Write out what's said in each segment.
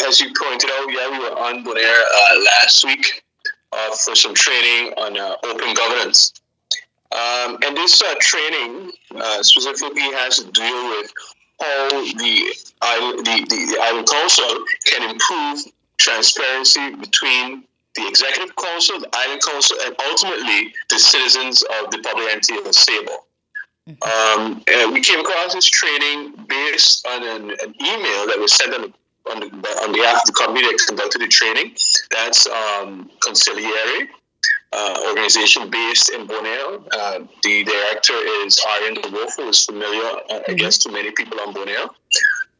as you pointed out, yeah, we were on Boneiru last week for some training on open governance. And this training specifically has to deal with how the Island Council can improve transparency between the Executive Council, the Island Council, and ultimately the citizens of the public entity of Sable. And we came across this training based on an email that was sent on behalf of the company that conducted the training. That's Conciliere, organization based in Boneiru. The director is Arjen de Wolf, who is familiar, I guess, to many people on Boneiru.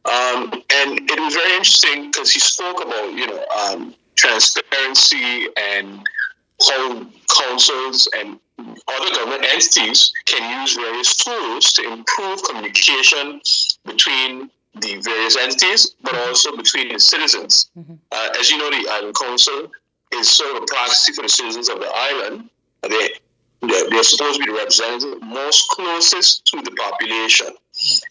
And it was very interesting because he spoke about, transparency and how councils and other government entities can use various tools to improve communication between the various entities, but also between the citizens. As you know, the Island Council is sort of a proxy for the citizens of the island. They're supposed to be the representative most closest to the population.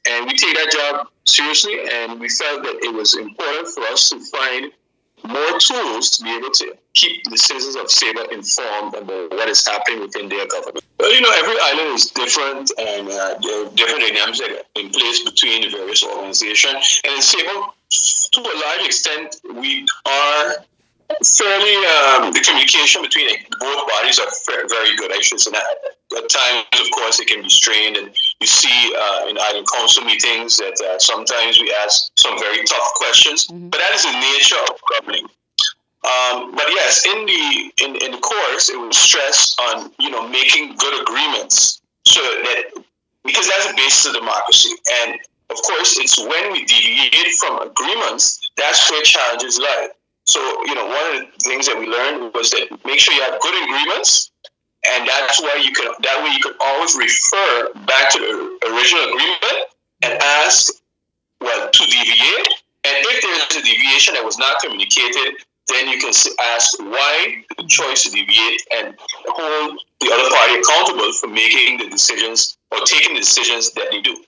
And we take that job seriously, and we felt that it was important for us to find more tools to be able to keep the citizens of Saba informed about what is happening within their government. Well, every island is different, and there are different dynamics that are in place between the various organizations. And in Saba, to a large extent, we are fairly, the communication between both bodies are very good, I should say. At times, of course, it can be strained, and you see in Island Council meetings that sometimes we ask some very tough questions, but that is the nature of governing. But yes, in the course, it was stressed on making good agreements, so that because that's the basis of democracy, and of course, it's when we deviate from agreements that's where challenges lie. So one of the things that we learned was that make sure you have good agreements. And that's why that way you can always refer back to the original agreement and ask, to deviate. And if there's a deviation that was not communicated, then you can ask why the choice to deviate and hold the other party accountable for making the decisions or taking the decisions that they do.